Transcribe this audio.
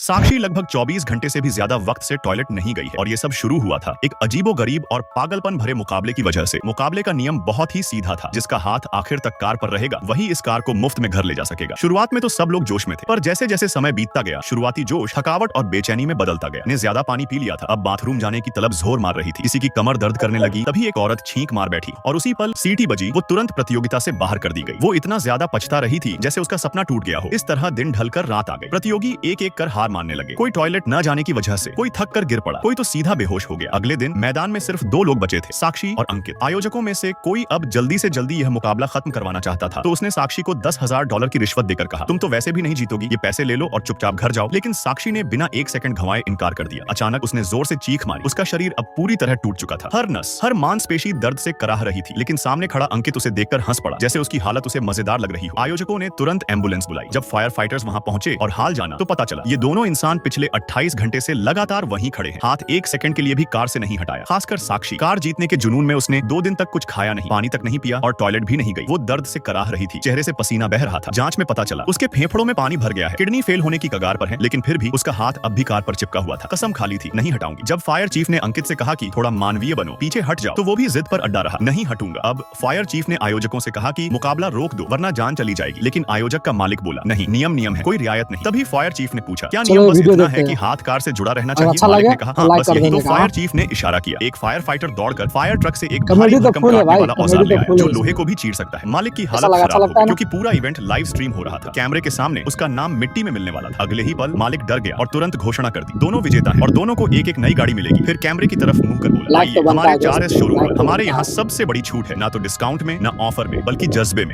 साक्षी लगभग 24 घंटे से भी ज्यादा वक्त से टॉयलेट नहीं गई है और ये सब शुरू हुआ था एक अजीबोगरीब और पागलपन भरे मुकाबले की वजह से। मुकाबले का नियम बहुत ही सीधा था, जिसका हाथ आखिर तक कार पर रहेगा वही इस कार को मुफ्त में घर ले जा सकेगा। शुरुआत में तो सब लोग जोश में थे, पर जैसे जैसे समय बीतता गया शुरुआती जोश थकावट और बेचैनी में बदलता गया। ने ज्यादा पानी पी लिया था, अब बाथरूम जाने की तलब जोर मार रही थी। किसी की कमर दर्द करने लगी, तभी एक औरत छींक मार बैठी और उसी पल सीटी बजी, वो तुरंत प्रतियोगिता से बाहर कर दी गई। वो इतना ज्यादा पछता रही थी जैसे उसका सपना टूट गया हो। इस तरह दिन ढलकर रात आ गई। प्रतियोगी एक एक कर हार मानने लगे। कोई टॉयलेट न जाने की वजह से, कोई थक कर गिर पड़ा, कोई तो सीधा बेहोश हो गया। अगले दिन मैदान में सिर्फ 2 लोग बचे थे, साक्षी और अंकित। आयोजकों में से कोई अब जल्दी से जल्दी यह मुकाबला खत्म करवाना चाहता था, तो उसने साक्षी को $10,000 की रिश्वत देकर कहा, तुम तो वैसे भी नहीं जीतोगी, ये पैसे ले लो और चुपचाप घर जाओ। लेकिन साक्षी ने बिना 1 सेकंड गंवाए इनकार कर दिया। अचानक उसने जोर से चीख मारी। उसका शरीर अब पूरी तरह टूट चुका था। हर नस, हर मांसपेशी दर्द से कराह रही थी। लेकिन सामने खड़ा अंकित उसे देखकर हंस पड़ा, जैसे उसकी हालत उसे मजेदार लग रही हो। आयोजकों ने तुरंत एम्बुलेंस बुलाई। जब फायर फाइटर्स वहां पहुंचे और हाल जाना, तो पता चला ये दोनों इंसान पिछले 28 घंटे से लगातार वहीं खड़े हैं। हाथ 1 सेकंड के लिए भी कार से नहीं हटाया। खासकर साक्षी, कार जीतने के जुनून में उसने 2 दिन तक कुछ खाया नहीं, पानी तक नहीं पिया और टॉयलेट भी नहीं गई। वो दर्द से कराह रही थी, चेहरे से पसीना बह रहा था। जांच में पता चला उसके फेफड़ों में पानी भर गया है, किडनी फेल होने की कगार पर है। लेकिन फिर भी उसका हाथ अब भी कार पर चिपका हुआ था। कसम खा ली थी, नहीं हटाऊंगी। जब फायर चीफ ने अंकित से कहा कि थोड़ा मानवीय बनो, पीछे हट जाओ, तो वो भी जिद पर अड्डा रहा, नहीं हटूंगा। अब फायर चीफ ने आयोजकों से कहा कि मुकाबला रोक दो वरना जान चली जाएगी। लेकिन आयोजक का मालिक बोला, नहीं, नियम नियम है, कोई रियायत नहीं। तभी फायर चीफ ने पूछा, क्या नियम बस इतना है कि हाथ कार से जुड़ा रहना चाहिए? मालिक ने कहा, हाँ बस यही। तो फायर चीफ ने इशारा किया। एक फायर फाइटर दौड़कर फायर ट्रक से एक भारी भरकम काटने वाला औजार ले आया, जो लोहे को भी चीर सकता है। मालिक की हालत खराब हो गई, क्योंकि पूरा इवेंट लाइव स्ट्रीम हो रहा था। कैमरे के सामने उसका नाम मिट्टी में मिलने वाला था। अगले ही पल मालिक डर गया और तुरंत घोषणा कर दी, दोनों विजेता हैं और दोनों को एक एक नई गाड़ी मिलेगी। फिर कैमरे की तरफ मुंह कर बोला, हमारे 4S शोरूम पर हमारे यहाँ सबसे बड़ी छूट है, ना तो डिस्काउंट में, ना ऑफर में, बल्कि जज्बे में।